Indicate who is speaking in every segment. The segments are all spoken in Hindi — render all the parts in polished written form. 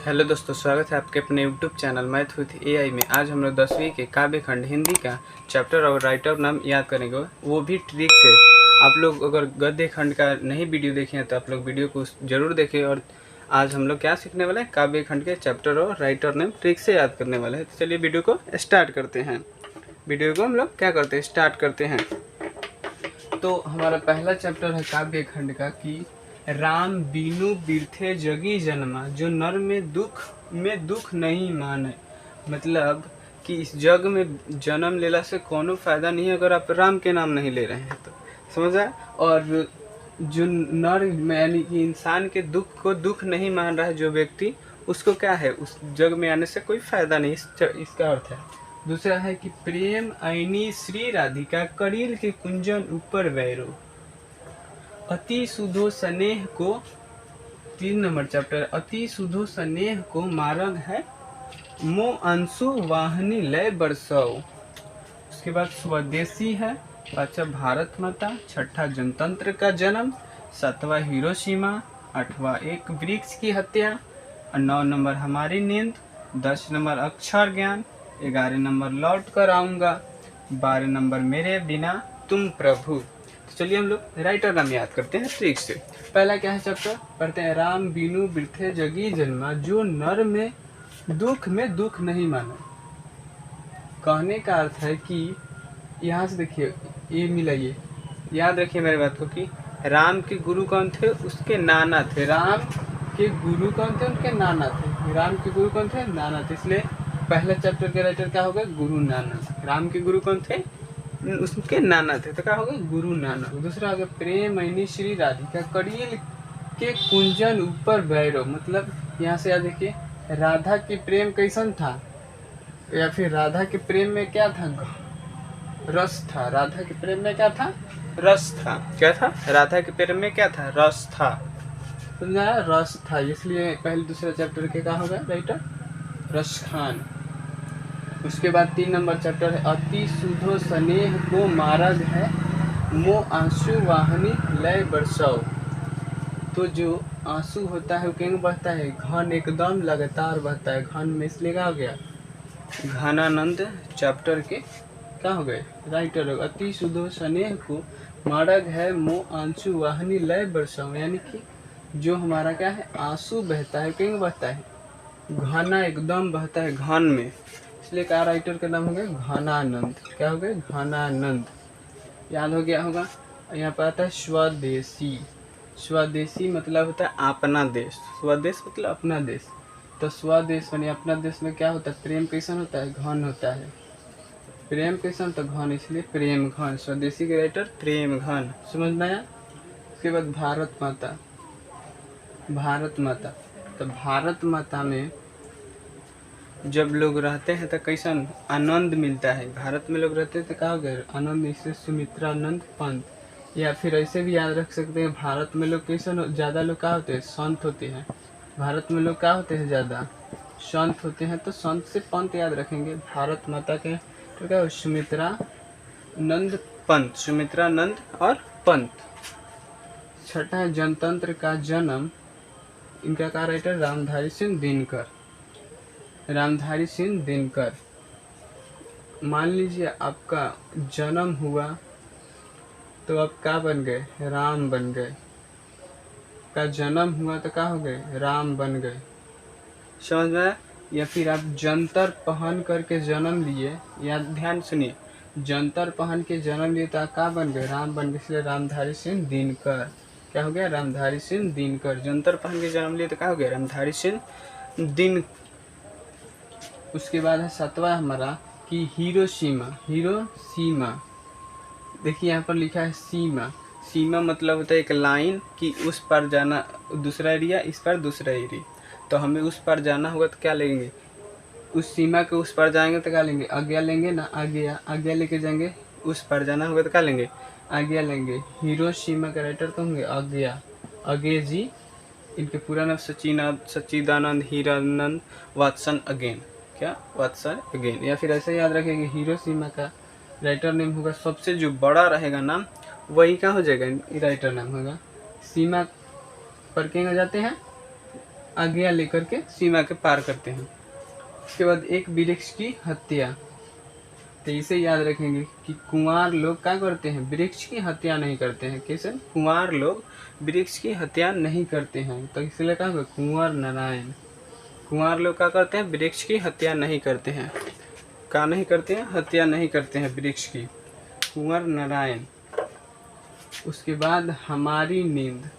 Speaker 1: हेलो दोस्तों, स्वागत है आपके अपने YouTube channel math with AI में। आज हम लोग 10वीं के काव्य खंड हिंदी का चैप्टर और राइटर नाम याद करेंगे, वो भी ट्रिक से। आप लोग अगर गद्य खंड का नहीं वीडियो देखे हैं तो आप लोग वीडियो को ज़रूर देखें। और आज हम लोग क्या सीखने वाले हैं, काव्य खंड के चैप्टर और राइटर नेम ट्रिक से याद करने वाले हैं। तो चलिए वीडियो को स्टार्ट करते हैं। वीडियो को हम लोग क्या करते हैं, स्टार्ट करते हैं। तो हमारा पहला चैप्टर है काव्य खंड का कि राम बीनु बिरथे जगी जन्मा, जो नर में दुख नहीं माने। मतलब कि इस जग में जन्म लेला से कोनो फायदा नहीं है अगर आप राम के नाम नहीं ले रहे हैं तो, समझ आए। और जो नर यानी कि इंसान के दुख को दुख नहीं मान रहा है जो व्यक्ति, उसको क्या है, उस जग में आने से कोई फायदा नहीं। इसका अर्थ है। दूसरा है कि प्रेम ऐनी श्री राधिका, करील के कुंजन ऊपर वैरो, अति सुधो स्नेह को, 3 नंबर चैप्टर, अति सुधो स्नेह को मार्ग है, मो अंशु वाहनी लय बरसौ। उसके बाद स्वदेशी है, 5वां भारत माता, 6ठा जनतंत्र का जन्म, 7वां हिरोशिमा, 8वां एक वृक्ष की हत्या, 9 नंबर हमारी नींद, 10 नंबर अक्षर ज्ञान, 11 नंबर लौट कर आऊँगा, 12 नंबर मेरे बिना तुम प्रभु। तो चलिए हम लोग राइटर नाम याद करते हैं ट्रिक से। पहला क्या है चैप्टर, पढ़ते हैं। राम बीनु बिरथे जगी जन्मा, जो नर में दुख नहीं माना। कहने का अर्थ है कि यहाँ से देखिए, ये मिलाइए, याद रखिए मेरी बात को कि राम के गुरु कौन थे, उसके नाना थे। राम के गुरु कौन थे, उनके नाना थे। राम के गुरु कौन थे, नाना थे। इसलिए पहला चैप्टर के राइटर क्या होगा, गुरु नानक। राम के गुरु कौन थे, उसके नाना थे, तो क्या होगा, गुरु नानक। दूसरा होगा प्रेम ऐनी श्री राधिका, करील के कुंजन ऊपर भैरव। मतलब यहाँ से याद देखिए, राधा के प्रेम कैसन था, या फिर राधा के प्रेम में क्या था, रस था। राधा के प्रेम में क्या था, रस था। क्या था, राधा के प्रेम में क्या था, रस था। समझा, रस था। इसलिए पहले दूसरा चैप्टर के क्या होगा राइटर, रस खान। उसके बाद 3 नंबर चैप्टर है, अति सुधो स्नेह को मार्ग है, मो आंसू वाहनी लय बरसाओ। तो जो आंसू होता है वो कहीं बहता है, घन एकदम लगातार बहता है। घन में इसलिए क्या हो गया, घनानंद चैप्टर के क्या हो गए राइटर। अति सुधो स्नेह को मार्ग है, मो आंसू वाहनी लय बरसाओ। यानी कि जो हमारा क्या है, आंसू बहता है, कहीं बहता है, घना एकदम बहता है, घन में। इसलिए क्या राइटर का नाम हो गया, घनानंद। क्या हो गया, घनानंद। याद हो गया होगा। यहाँ पर आता है स्वदेशी। स्वदेशी मतलब होता है अपना देश। स्वदेश मतलब अपना देश। तो स्वदेश यानी अपना देश में क्या होता है, प्रेम कैसन होता है, घन होता है। प्रेम कैसन तो घन, इसलिए प्रेम घन। स्वदेशी के राइटर प्रेम घन। समझ में आया। उसके बाद भारत माता। भारत माता, तो भारत माता में जब लोग रहते हैं तो कैसन आनंद मिलता है। भारत में लोग रहते हैं तो क्या हो गया, आनंद। इससे सुमित्रानंद पंत। या फिर ऐसे भी याद रख सकते हैं, भारत में लोग कैसन, ज़्यादा लोग क्या होते हैं, संत होते हैं। भारत में लोग क्या होते हैं, ज़्यादा संत होते हैं। तो संत से पंत याद रखेंगे। भारत माता के तो क्या, सुमित्रानंद पंत, सुमित्रानंद और पंत। 6ठा जनतंत्र का जन्म, इनका क्या राइटर, रामधारी सिंह दिनकर। रामधारी सिंह दिनकर। मान लीजिए आपका जन्म हुआ तो आप क्या बन गए, राम बन गए। का जन्म हुआ तो क्या हो गए, राम बन गए। समझ में आया। या फिर आप जंतर पहन करके जन्म लिए, या ध्यान सुनिए, जंतर पहन के जन्म लिए तो आप क्या बन गए, राम बन गए। इसलिए रामधारी सिंह दिनकर। क्या हो गया, रामधारी सिंह दिनकर। जंतर पहन के जन्म लिए तो क्या हो गया, रामधारी सिंह दिन। उसके बाद है 7वां हमारा कि हिरोशिमा। हिरोशिमा, देखिए यहाँ पर लिखा है सीमा। सीमा मतलब होता है एक लाइन कि उस पार जाना दूसरा एरिया, इस पार दूसरा एरिया। तो हमें उस पार जाना होगा तो क्या लेंगे, उस सीमा के उस पार जाएंगे तो क्या लेंगे, आज्ञा लेंगे ना, आज्ञा। आज्ञा लेके जाएंगे, उस पार जाना होगा तो क्या लेंगे, आज्ञा लेंगे। हिरोशिमा के राइटर तो होंगे आज्ञा, अगे जी। इनके पूरा नाम सच्चिदानंद हीरानंद वात्सन अगेन। क्या, वात्सन अगेन। या फिर ऐसे याद रखेंगे, हिरोशिमा का राइटर नेम होगा, सबसे जो बड़ा रहेगा नाम वही क्या हो जाएगा, राइटर नाम होगा। सीमा पर क्या जाते हैं, आज्ञा लेकर के सीमा के पार करते हैं। उसके बाद एक वृक्ष की हत्या, तो इसे याद रखेंगे कि कुंवार लोग क्या करते हैं, वृक्ष की हत्या नहीं करते हैं। कैसे? कुंवार लोग वृक्ष की हत्या नहीं करते हैं, तो इसलिए क्या होगा, कुंवर नारायण। कुंवार लोग क्या करते हैं, वृक्ष की हत्या नहीं करते हैं। क्या नहीं करते हैं, हत्या नहीं करते हैं वृक्ष की, कुंवर नारायण। उसके बाद हमारी नींद,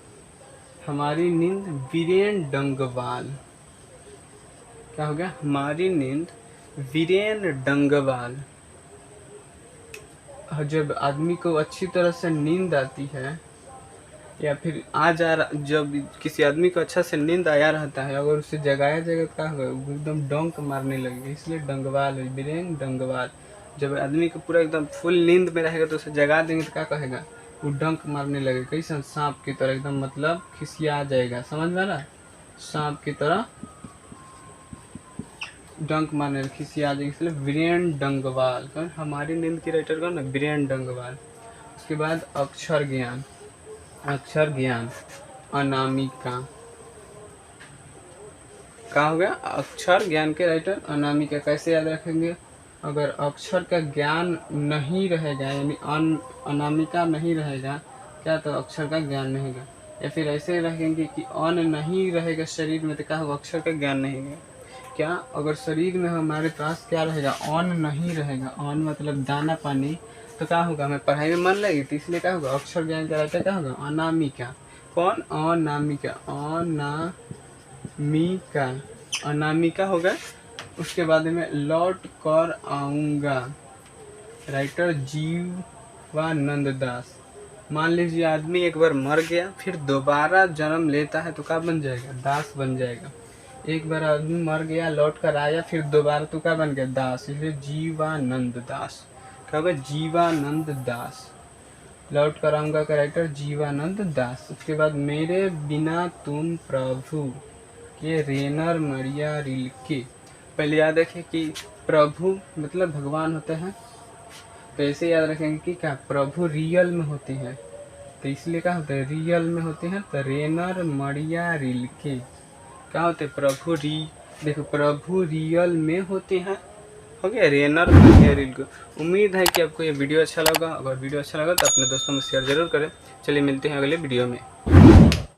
Speaker 1: हमारी नींद वीरेन डंगवाल। क्या हो गया, हमारी नींद वीरेन डंगवाल। जब आदमी को अच्छी तरह से नींद आती है या फिर जब किसी आदमी को अच्छा से नींद आया रहता है, अगर उसे जगाया जाएगा तो क्या होगा, वो एकदम डंक मारने लगेगा, इसलिए डंगवाल है, वीरेन डंगवाल। जब आदमी को पूरा एकदम फुल नींद में रहेगा तो उसे जगा देंगे तो क्या कहेगा, वो डंक मारने लगेगा, कैसे, सांप की तरह एकदम, मतलब खिसिया जाएगा, समझ में आ रहा, सांप की तरह डंक मारने खिसिया जाएगा, इसलिए वीरेन डंगवाल। हमारी नींद की राइटर कौन है, वीरेन डंगवाल। उसके बाद अक्षर ज्ञान, अक्षर ज्ञान अनामिका। क्या हो गया, अक्षर ज्ञान के राइटर अनामिका। कैसे याद रखेंगे, अगर अक्षर का ज्ञान नहीं रहेगा, यानी अनामिका नहीं रहेगा क्या, तो अक्षर का ज्ञान नहीं होगा। या फिर ऐसे रखेंगे कि अन्न नहीं रहेगा शरीर में, तो क्या होगा, अक्षर का ज्ञान नहीं होगा। क्या, अगर शरीर में हमारे पास क्या रहेगा, अन्न नहीं रहेगा, अन्न मतलब दाना पानी, तो क्या होगा, हमें पढ़ाई में मन लगेगी, तो इसलिए क्या होगा, अक्षर ज्ञान का राइटर क्या होगा, अनामिका। कौन, अनामिका, अनामिका, अनामिका होगा। उसके बाद में लौट कर आऊँगा, राइटर जीवानंद दास। मान लीजिए आदमी एक बार मर गया, फिर दोबारा जन्म लेता है तो क्या बन जाएगा, दास बन जाएगा। एक बार आदमी मर गया, लौट कर आया, फिर दोबारा तो क्या बन गया, दास, इसलिए जीवानंद दास। क्या होगा, जीवानंद दास। लौट कर आऊँगा का राइटर जीवानंद दास। उसके बाद मेरे बिना तुम प्रभु, ये रेनर मरिया रिल्के। पहले याद रखें कि प्रभु मतलब भगवान होते हैं, तो ऐसे याद रखेंगे कि क्या, प्रभु रियल में होते हैं, तो इसलिए क्या होता है, रियल में होते हैं, तो रेनर मरिया रिल्के क्या होते हैं, देखो प्रभु रियल में होते हैं, हो गया, रेनर मरिया रिल्के। उम्मीद है कि आपको ये वीडियो अच्छा लगा। अगर वीडियो अच्छा लगा तो अपने दोस्तों में शेयर जरूर करें। चलिए मिलते हैं अगले वीडियो में।